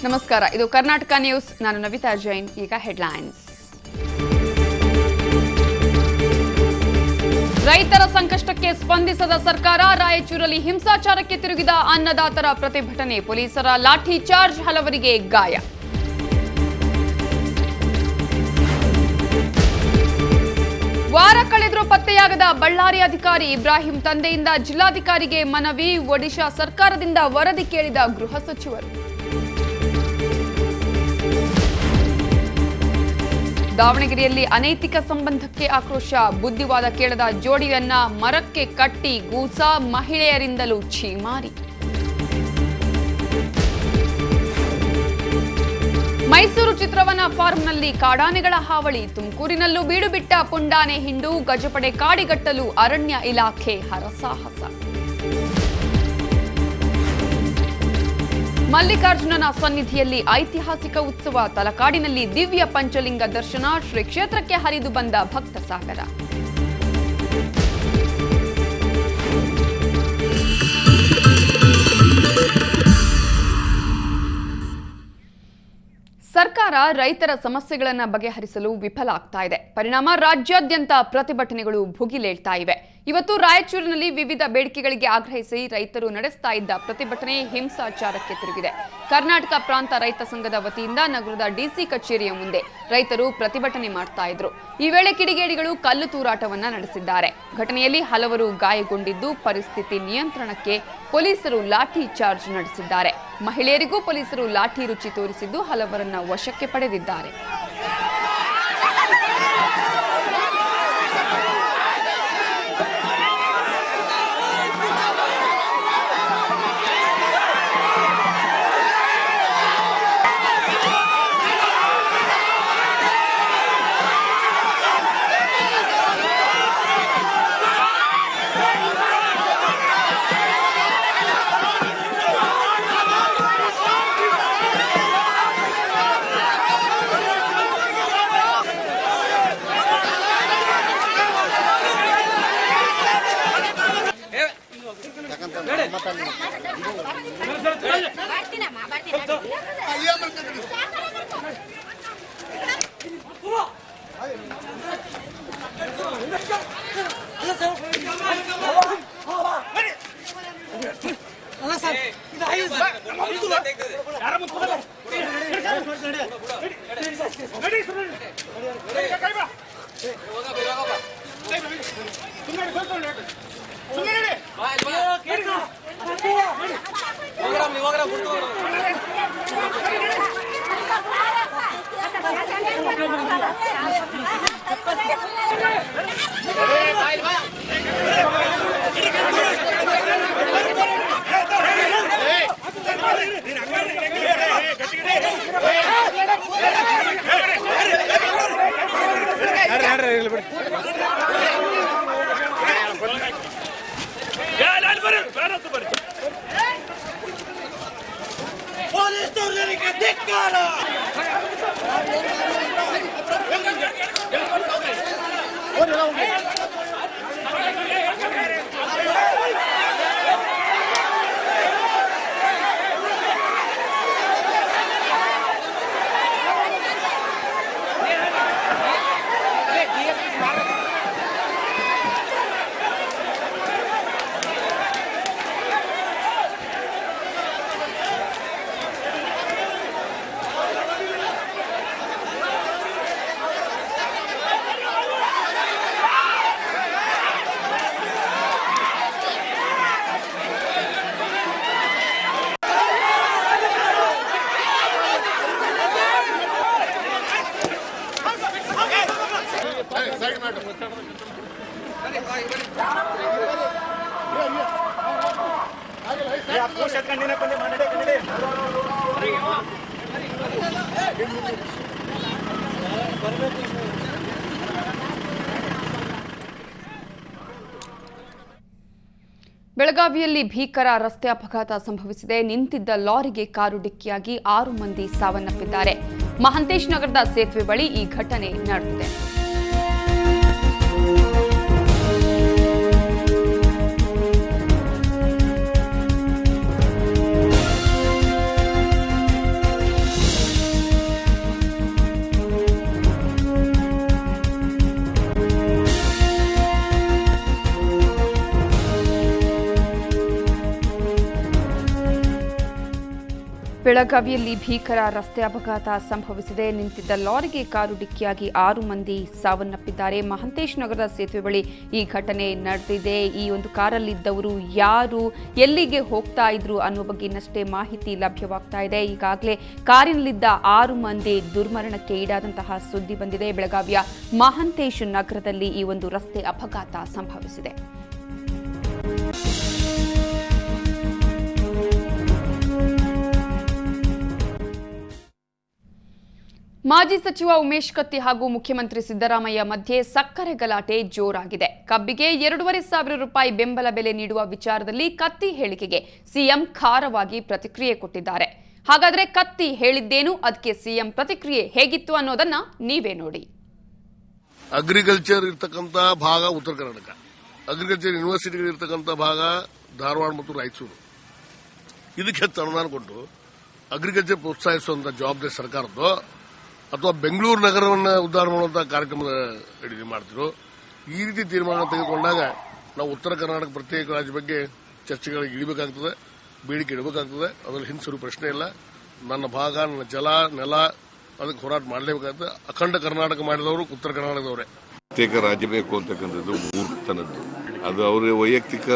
ನಮಸ್ಕಾರ, ಇದು ಕರ್ನಾಟಕ ನ್ಯೂಸ್. ನಾನು ನವಿತಾ ಜೈನ್. ಈಗ ಹೆಡ್ಲೈನ್ಸ್. ರೈತರ ಸಂಕಷ್ಟಕ್ಕೆ ಸ್ಪಂದಿಸದ ಸರ್ಕಾರ, ರಾಯಚೂರಲ್ಲಿ ಹಿಂಸಾಚಾರಕ್ಕೆ ತಿರುಗಿದ ಅನ್ನದಾತರ ಪ್ರತಿಭಟನೆ, ಪೊಲೀಸರ ಲಾಠಿ ಚಾರ್ಜ್, ಹಲವರಿಗೆ ಗಾಯ. ವಾರ ಕಳೆದರೂ ಪತ್ತೆಯಾಗದ ಬಳ್ಳಾರಿ ಅಧಿಕಾರಿ ಇಬ್ರಾಹಿಂ ತಂದೆಯಿಂದ ಜಿಲ್ಲಾಧಿಕಾರಿಗೆ ಮನವಿ, ಒಡಿಶಾ ಸರ್ಕಾರದಿಂದ ವರದಿ ಕೇಳಿದ ಗೃಹ ಸಚಿವರು. ದಾವಣಗೆರೆಯಲ್ಲಿ ಅನೈತಿಕ ಸಂಬಂಧಕ್ಕೆ ಆಕ್ರೋಶ, ಬುದ್ಧಿವಾದ ಕೇಳದ ಜೋಡಿಯನ್ನ ಮರಕ್ಕೆ ಕಟ್ಟಿ ಗೂಸ, ಮಹಿಳೆಯರಿಂದಲೂ ಛೀಮಾರಿ. ಮೈಸೂರು ಚಿತ್ರವನ ಫಾರ್ಮ್ನಲ್ಲಿ ಕಾಡಾನೆಗಳ ಹಾವಳಿ, ತುಮಕೂರಿನಲ್ಲೂ ಬೀಡು ಬಿಟ್ಟ ಪುಂಡಾನೆ ಹಿಂಡು, ಗಜಪಡೆ ಕಾಡಿಗಟ್ಟಲು ಅರಣ್ಯ ಇಲಾಖೆ ಹರಸಾಹಸ. ಮಲ್ಲಿಕಾರ್ಜುನನ ಸನ್ನಿಧಿಯಲ್ಲಿ ಐತಿಹಾಸಿಕ ಉತ್ಸವ, ತಲಕಾಡಿನಲ್ಲಿ ದಿವ್ಯ ಪಂಚಲಿಂಗ ದರ್ಶನ, ಶ್ರೀ ಕ್ಷೇತ್ರಕ್ಕೆ ಹರಿದು ಬಂದ ಭಕ್ತ ಸಾಗರ. ಸರ್ಕಾರ ರೈತರ ಸಮಸ್ಯೆಗಳನ್ನು ಬಗೆಹರಿಸಲು ವಿಫಲ ಆಗ್ತಾ ಇದೆ. ಪರಿಣಾಮ ರಾಜ್ಯಾದ್ಯಂತ ಪ್ರತಿಭಟನೆಗಳು ಭುಗಿಲೇಳ್ತಾ ಇವೆ. ಇವತ್ತು ರಾಯಚೂರಿನಲ್ಲಿ ವಿವಿಧ ಬೇಡಿಕೆಗಳಿಗೆ ಆಗ್ರಹಿಸಿ ರೈತರು ನಡೆಸ್ತಾ ಇದ್ದ ಪ್ರತಿಭಟನೆ ಹಿಂಸಾಚಾರಕ್ಕೆ ತಿರುಗಿದೆ. ಕರ್ನಾಟಕ ಪ್ರಾಂತ ರೈತ ಸಂಘದ ವತಿಯಿಂದ ನಗರದ ಡಿಸಿ ಕಚೇರಿಯ ಮುಂದೆ ರೈತರು ಪ್ರತಿಭಟನೆ ಮಾಡ್ತಾ ಇದ್ರು. ಈ ವೇಳೆ ಕಿಡಿಗೇಡಿಗಳು ಕಲ್ಲು ತೂರಾಟವನ್ನ ನಡೆಸಿದ್ದಾರೆ. ಘಟನೆಯಲ್ಲಿ ಹಲವರು ಗಾಯಗೊಂಡಿದ್ದು, ಪರಿಸ್ಥಿತಿ ನಿಯಂತ್ರಣಕ್ಕೆ ಪೊಲೀಸರು ಲಾಠಿ ಚಾರ್ಜ್ ನಡೆಸಿದ್ದಾರೆ. ಮಹಿಳೆಯರಿಗೂ ಪೊಲೀಸರು ಲಾಠಿ ರುಚಿ ತೋರಿಸಿದ್ದು ಹಲವರನ್ನ ವಶಕ್ಕೆ ಪಡೆದಿದ್ದಾರೆ. ಬೆಳಗಾವಿಯಲ್ಲಿ ಭೀಕರ ರಸ್ತೆ ಅಪಘಾತ ಸಂಭವಿಸಿದೆ. ನಿಂತಿದ್ದ ಲಾರಿಗೆ ಕಾರು ಡಿಕ್ಕಿಯಾಗಿ 6 ಮಂದಿ ಸಾವನ್ನಪ್ಪಿದ್ದಾರೆ. ಮಹಂತೇಶ್ ನಗರದ ಸೇತುವೆ ಬಳಿ ಈ ಘಟನೆ ನಡೆದಿದೆ. ಬೆಳಗಾವಿಯಲ್ಲಿ ಭೀಕರ ರಸ್ತೆ ಅಪಘಾತ ಸಂಭವಿಸಿದೆ. ನಿಂತಿದ್ದ ಲಾರಿಗೆ ಕಾರು ಡಿಕ್ಕಿಯಾಗಿ 6 ಮಂದಿ ಸಾವನ್ನಪ್ಪಿದ್ದಾರೆ. ಮಹಂತೇಶ್ ನಗರದ ಸೇತುವೆ ಬಳಿ ಈ ಘಟನೆ ನಡೆದಿದೆ. ಈ ಒಂದು ಕಾರಲ್ಲಿದ್ದವರು ಯಾರು, ಎಲ್ಲಿಗೆ ಹೋಗ್ತಾ ಇದ್ರು ಅನ್ನೋ ಬಗ್ಗೆ ಇನ್ನಷ್ಟೇ ಮಾಹಿತಿ ಲಭ್ಯವಾಗ್ತಾ ಇದೆ. ಈಗಾಗಲೇ ಕಾರಿನಲ್ಲಿದ್ದ 6 ಮಂದಿ ದುರ್ಮರಣಕ್ಕೆ ಈಡಾದಂತಹ ಸುದ್ದಿ ಬಂದಿದೆ. ಬೆಳಗಾವಿಯ ಮಹಂತೇಶ್ ನಗರದಲ್ಲಿ ಈ ಒಂದು ರಸ್ತೆ ಅಪಘಾತ ಸಂಭವಿಸಿದೆ. ಮಾಜಿ ಸಚಿವ ಉಮೇಶ್ ಕತ್ತಿ ಹಾಗೂ ಮುಖ್ಯಮಂತ್ರಿ ಸಿದ್ದರಾಮಯ್ಯ ಮಧ್ಯೆ ಸಕ್ಕರೆ ಗಲಾಟೆ ಜೋರಾಗಿದೆ. ಕಬ್ಬಿಗೆ 2,500 ರೂಪಾಯಿ ಬೆಂಬಲ ಬೆಲೆ ನೀಡುವ ವಿಚಾರದಲ್ಲಿ ಕತ್ತಿ ಹೇಳಿಕೆಗೆ ಸಿಎಂ ಖಾರವಾಗಿ ಪ್ರತಿಕ್ರಿಯೆ ಕೊಟ್ಟಿದ್ದಾರೆ. ಹಾಗಾದ್ರೆ ಕತ್ತಿ ಹೇಳಿದ್ದೇನು, ಅದಕ್ಕೆ ಸಿಎಂ ಪ್ರತಿಕ್ರಿಯೆ ಹೇಗಿತ್ತು ಅನ್ನೋದನ್ನ ನೀವೇ ನೋಡಿ. ಅಗ್ರಿಕಲ್ಚರ್ ಇರ್ತಕ್ಕಂಥ ಭಾಗ ಉತ್ತರ ಕರ್ನಾಟಕ, ಅಗ್ರಿಕಲ್ಚರ್ ಯೂನಿವರ್ಸಿಟಿಗಳು ಇರ್ತಕ್ಕಂಥ ಭಾಗ ಧಾರವಾಡ ಮತ್ತು ರಾಯಚೂರು. ಇದಕ್ಕೆ ಹೆಚ್ಚು ಅನುದಾನ ಕೊಟ್ಟು ಅಗ್ರಿಕಲ್ಚರ್ ಪ್ರೋತ್ಸಾಹಿಸುವಂತ ಜವಾಬ್ದಾರಿ ಸರ್ಕಾರದ್ದು ಅಥವಾ ಬೆಂಗಳೂರು ನಗರವನ್ನು ಉದ್ಧಾರ ಮಾಡುವಂತಹ ಕಾರ್ಯಕ್ರಮದ ಅಡಿಗೆ ಮಾಡ್ತಿರೋ. ಈ ರೀತಿ ತೀರ್ಮಾನ ತೆಗೆದುಕೊಂಡಾಗ ನಾವು ಉತ್ತರ ಕರ್ನಾಟಕ ಪ್ರತ್ಯೇಕ ರಾಜ್ಯ ಬಗ್ಗೆ ಚರ್ಚೆಗಳಿಗೆ ಇಡಬೇಕಾಗ್ತದೆ, ಬೇಡಿಕೆ ಇಡಬೇಕಾಗ್ತದೆ. ಅದರಲ್ಲಿ ಹಿಂಸರು ಪ್ರಶ್ನೆ ಇಲ್ಲ. ನನ್ನ ಭಾಗ, ನನ್ನ ಜಲ, ನೆಲ, ಅದಕ್ಕೆ ಹೋರಾಟ ಮಾಡಲೇಬೇಕಾಗ್ತದೆ. ಅಖಂಡ ಕರ್ನಾಟಕ ಮಾಡಿದವರು ಉತ್ತರ ಕರ್ನಾಟಕದವರೇ. ಪ್ರತ್ಯೇಕ ರಾಜ್ಯ ಬೇಕು ಅಂತಕ್ಕಂಥದ್ದು ಮೂರ್ತನದ್ದು. ಅದು ಅವರ ವೈಯಕ್ತಿಕ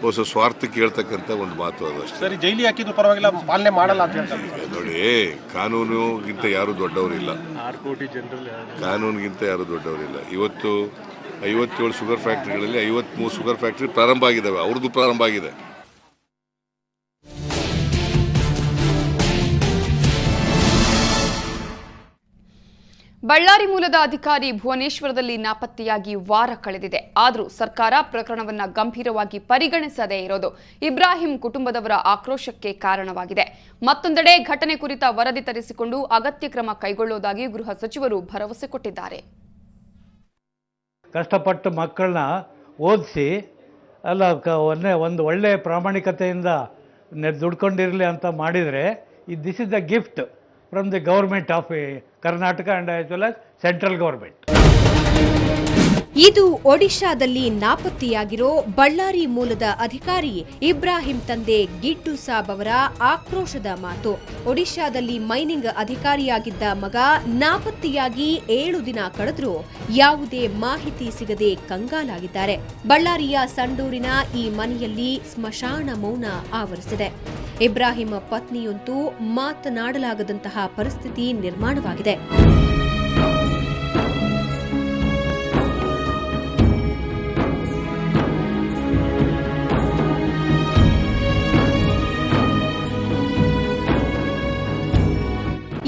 ಹೊಸ ಸ್ವಾರ್ಥಕ್ಕೆ ಹೇಳ್ತಕ್ಕಂಥ ಒಂದು ಮಾತು. ಅದು ಅಷ್ಟೇ. ಸರಿ, ಜೈಲಿ ಹಾಕಿದ್ರು ಪರವಾಗಿಲ್ಲ, ಪಾಲನೆ ಮಾಡಲ್ಲ ಅಂತ ಹೇಳ್ತಾರೆ. ನೋಡಿ, ಕಾನೂನಿಗಿಂತ ಯಾರು ದೊಡ್ಡವರಿಲ್ಲ. ಕಾನೂನಿಗಿಂತ ಯಾರು ದೊಡ್ಡವರಿಲ್ಲ. ಇವತ್ತು 57 ಶುಗರ್ ಫ್ಯಾಕ್ಟರಿಗಳಲ್ಲಿ 53 ಶುಗರ್ ಫ್ಯಾಕ್ಟರಿ ಪ್ರಾರಂಭ ಆಗಿದ್ದಾವೆ. ಅವ್ರದ್ದು ಪ್ರಾರಂಭ ಆಗಿದೆ. ಬಳ್ಳಾರಿ ಮೂಲದ ಅಧಿಕಾರಿ ಭುವನೇಶ್ವರದಲ್ಲಿ ನಾಪತ್ತೆಯಾಗಿ ವಾರ ಕಳೆದಿದೆ. ಆದರೂ ಸರ್ಕಾರ ಪ್ರಕರಣವನ್ನು ಗಂಭೀರವಾಗಿ ಪರಿಗಣಿಸದೇ ಇರೋದು ಇಬ್ರಾಹಿಂ ಕುಟುಂಬದವರ ಆಕ್ರೋಶಕ್ಕೆ ಕಾರಣವಾಗಿದೆ. ಮತ್ತೊಂದೆಡೆ ಘಟನೆ ಕುರಿತ ವರದಿ ತರಿಸಿಕೊಂಡು ಅಗತ್ಯ ಕ್ರಮ ಕೈಗೊಳ್ಳುವುದಾಗಿ ಗೃಹ ಸಚಿವರು ಭರವಸೆ ಕೊಟ್ಟಿದ್ದಾರೆ. ಕಷ್ಟಪಟ್ಟು ಮಕ್ಕಳನ್ನ ಓದಿಸಿ ಒಂದು ಒಳ್ಳೆಯ ಪ್ರಾಮಾಣಿಕತೆಯಿಂದ ದುಡ್ಕೊಂಡಿರಲಿ ಅಂತ ಮಾಡಿದರೆ this is the gift from the government of Karnataka and as well as central government. ಇದು ಒಡಿಶಾದಲ್ಲಿ ನಾಪತ್ತೆಯಾಗಿರೋ ಬಳ್ಳಾರಿ ಮೂಲದ ಅಧಿಕಾರಿ ಇಬ್ರಾಹಿಂ ತಂದೆ ಗಿಡ್ಡು ಸಾಬ್ ಅವರ ಆಕ್ರೋಶದ ಮಾತು. ಒಡಿಶಾದಲ್ಲಿ ಮೈನಿಂಗ್ ಅಧಿಕಾರಿಯಾಗಿದ್ದ ಮಗ ನಾಪತ್ತೆಯಾಗಿ 7 ದಿನ ಕಳೆದರೂ ಯಾವುದೇ ಮಾಹಿತಿ ಸಿಗದೆ ಕಂಗಾಲಾಗಿದ್ದಾರೆ. ಬಳ್ಳಾರಿಯ ಸಂಡೂರಿನ ಈ ಮನೆಯಲ್ಲಿ ಸ್ಮಶಾನ ಮೌನ ಆವರಿಸಿದೆ. ಇಬ್ರಾಹಿಂ ಪತ್ನಿಯಂತೂ ಮಾತನಾಡಲಾಗದಂತಹ ಪರಿಸ್ಥಿತಿ ನಿರ್ಮಾಣವಾಗಿದೆ.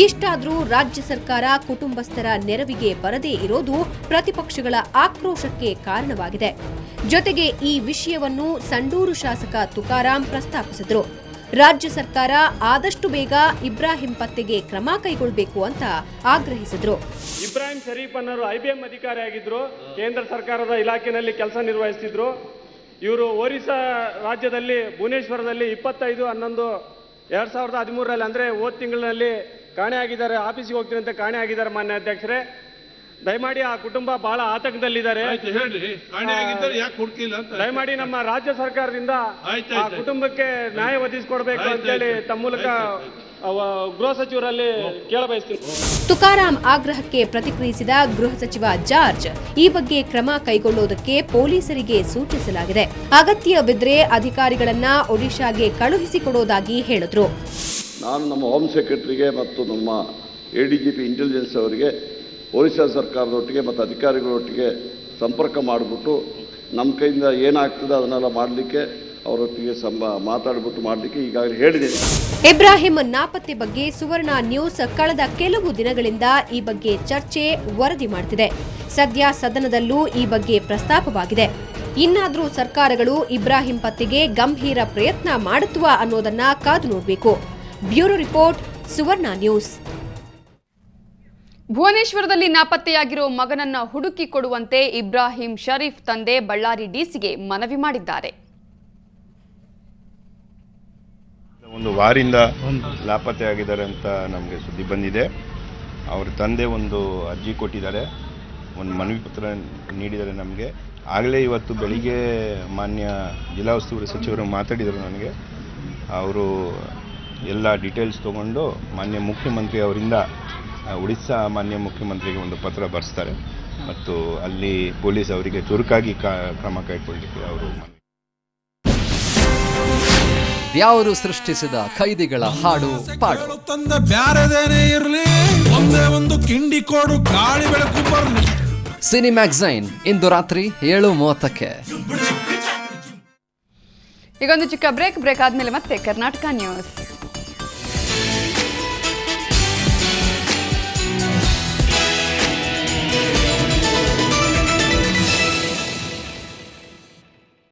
ಇಷ್ಟಾದರೂ ರಾಜ್ಯ ಸರ್ಕಾರ ಕುಟುಂಬಸ್ಥರ ನೆರವಿಗೆ ಬರದೇ ಇರೋದು ಪ್ರತಿಪಕ್ಷಗಳ ಆಕ್ರೋಶಕ್ಕೆ ಕಾರಣವಾಗಿದೆ. ಜೊತೆಗೆ ಈ ವಿಷಯವನ್ನು ಸಂಡೂರು ಶಾಸಕ ತುಕಾರಾಂ ಪ್ರಸ್ತಾಪಿಸಿದ್ರು. ರಾಜ್ಯ ಸರ್ಕಾರ ಆದಷ್ಟು ಬೇಗ ಇಬ್ರಾಹಿಂ ಪತ್ತೆಗೆ ಕ್ರಮ ಕೈಗೊಳ್ಳಬೇಕು ಅಂತ ಆಗ್ರಹಿಸಿದ್ರು. ಇಬ್ರಾಹಿಂ ಶರೀಫ್ ಅನ್ನೋರು IBM ಅಧಿಕಾರಿಯಾಗಿದ್ರು, ಕೇಂದ್ರ ಸರ್ಕಾರದ ಇಲಾಖೆಯಲ್ಲಿ ಕೆಲಸ ನಿರ್ವಹಿಸುತ್ತಿದ್ರು. ಇವರು ಒರಿಸ್ಸಾ ರಾಜ್ಯದಲ್ಲಿ ಭುವನೇಶ್ವರದಲ್ಲಿ 25/11/2013 ಅಂದ್ರೆ ಹೋದ ತಿಂಗಳಿನಲ್ಲಿ ಕಾಣೆಯಾಗಿದ್ದಾರೆ. ಆಫೀಸಿಗೆ ಹೋಗ್ತೀನಿ ಅಂತ ಕಾಣೆಯಾಗಿದ್ದಾರೆ. ಮಾನ್ಯ ಅಧ್ಯಕ್ಷರೇ, ದಯಮಾಡಿ ಆ ಕುಟುಂಬ ಬಹಳ ಆತಂಕದಲ್ಲಿದ್ದಾರೆ. ದಯಮಾಡಿ ನಮ್ಮ ರಾಜ್ಯ ಸರ್ಕಾರದಿಂದ ಆ ಕುಟುಂಬಕ್ಕೆ ನ್ಯಾಯ ಒದಗಿಸಿಕೊಡ್ಬೇಕು ಅಂತೇಳಿ ತಮ್ಮ ಮೂಲಕ ಗೃಹ ಸಚಿವರಲ್ಲಿ ಕೇಳಬಯಸ್ತೀನಿ. ತುಕಾರಾಂ ಆಗ್ರಹಕ್ಕೆ ಪ್ರತಿಕ್ರಿಯಿಸಿದ ಗೃಹ ಸಚಿವ ಜಾರ್ಜ್, ಈ ಬಗ್ಗೆ ಕ್ರಮ ಕೈಗೊಳ್ಳುವುದಕ್ಕೆ ಪೊಲೀಸರಿಗೆ ಸೂಚಿಸಲಾಗಿದೆ. ಅಗತ್ಯವಿದ್ರೆ ಅಧಿಕಾರಿಗಳನ್ನ ಒಡಿಶಾಗೆ ಕಳುಹಿಸಿಕೊಡುವುದಾಗಿ ಹೇಳಿದ್ರು. ನಾನು ನಮ್ಮ ಹೋಮ್ ಸೆಕ್ರೆಟರಿಗೆ ಮತ್ತು ನಮ್ಮ ADGP ಇಂಟೆಲಿಜೆನ್ಸ್ ಅವರಿಗೆ ಒರಿಸ್ಸಾ ಸರ್ಕಾರದೊಟ್ಟಿಗೆ ಮತ್ತು ಅಧಿಕಾರಿಗಳೊಟ್ಟಿಗೆ ಸಂಪರ್ಕ ಮಾಡಿಬಿಟ್ಟು ನಮ್ಮ ಕೈಯಿಂದ ಏನಾಗ್ತದೆ ಅದನ್ನೆಲ್ಲ ಮಾಡಲಿಕ್ಕೆ ಅವರೊಟ್ಟಿಗೆ ಮಾತಾಡಿಬಿಟ್ಟು ಮಾಡಲಿಕ್ಕೆ ಈಗಾಗಲೇ ಹೇಳಿದ್ದೇನೆ. ಇಬ್ರಾಹಿಂ ನಾಪತ್ತೆ ಬಗ್ಗೆ ಸುವರ್ಣ ನ್ಯೂಸ್ ಕಳೆದ ಕೆಲವು ದಿನಗಳಿಂದ ಈ ಬಗ್ಗೆ ಚರ್ಚೆ, ವರದಿ ಮಾಡುತ್ತಿದೆ. ಸದ್ಯ ಸದನದಲ್ಲೂ ಈ ಬಗ್ಗೆ ಪ್ರಸ್ತಾಪವಾಗಿದೆ. ಇನ್ನಾದರೂ ಸರ್ಕಾರಗಳು ಇಬ್ರಾಹಿಂ ಪತ್ತೆಗೆ ಗಂಭೀರ ಪ್ರಯತ್ನ ಮಾಡುತ್ತವಾ ಅನ್ನೋದನ್ನ ಕಾದು ನೋಡಬೇಕು. ಬ್ಯೂರೋ ರಿಪೋರ್ಟ್, ಸುವರ್ಣ ನ್ಯೂಸ್. ಭುವನೇಶ್ವರದಲ್ಲಿ ನಾಪತ್ತೆಯಾಗಿರೋ ಮಗನನ್ನ ಹುಡುಕಿ ಕೊಡುವಂತೆ ಇಬ್ರಾಹಿಂ ಶರೀಫ್ ತಂದೆ ಬಳ್ಳಾರಿ ಡಿಸಿಗೆ ಮನವಿ ಮಾಡಿದ್ದಾರೆ. ಒಂದು ವಾರಿಂದ ನಾಪತ್ತೆಯಾಗಿದ್ದಾರೆ ಅಂತ ನಮಗೆ ಸುದ್ದಿ ಬಂದಿದೆ. ಅವರ ತಂದೆ ಒಂದು ಅರ್ಜಿ ಕೊಟ್ಟಿದ್ದಾರೆ, ಒಂದು ಮನವಿ ಪತ್ರ ನೀಡಿದ್ದಾರೆ ನಮಗೆ. ಆಗಲೇ ಇವತ್ತು ಬೆಳಿಗ್ಗೆ ಮಾನ್ಯ ಜಿಲ್ಲಾ ಉಸ್ತುವಾರಿ ಸಚಿವರು ಮಾತಾಡಿದರು ನನಗೆ. ಅವರು ಎಲ್ಲ ಡೀಟೇಲ್ಸ್ ತೊಗೊಂಡು ಮಾನ್ಯ ಮುಖ್ಯಮಂತ್ರಿ ಅವರಿಂದ ಉಡಿಸ್ಸಾ ಮಾನ್ಯ ಮುಖ್ಯಮಂತ್ರಿಗೆ ಒಂದು ಪತ್ರ ಬರೆಸ್ತಾರೆ ಮತ್ತು ಅಲ್ಲಿ ಪೊಲೀಸ್ ಅವರಿಗೆ ಚುರುಕಾಗಿ ಕ್ರಮ ಕೈಗೊಳ್ಳಲಿಕ್ಕೆ ಅವರು ಯಾರು ಸೃಷ್ಟಿಸಿದ ಖೈದಿಗಳ ಹಾಡು ಪಾಡು ತಂದ ಬ್ಯಾರದೇನೆ ಇರಲಿ ಒಂದೇ ಒಂದು ಕಿಂಡಿ ಕೋಡು ಗಾಳಿ ಬೆಳಕು ಬರಲಿ. ಸಿನಿ ಮ್ಯಾಗಝೈನ್ ಇಂದು ರಾತ್ರಿ 7:30ಕ್ಕೆ. ಈಗೊಂದು ಚಿಕ್ಕ ಬ್ರೇಕ್ ಆದ್ಮೇಲೆ ಮತ್ತೆ ಕರ್ನಾಟಕ ನ್ಯೂಸ್.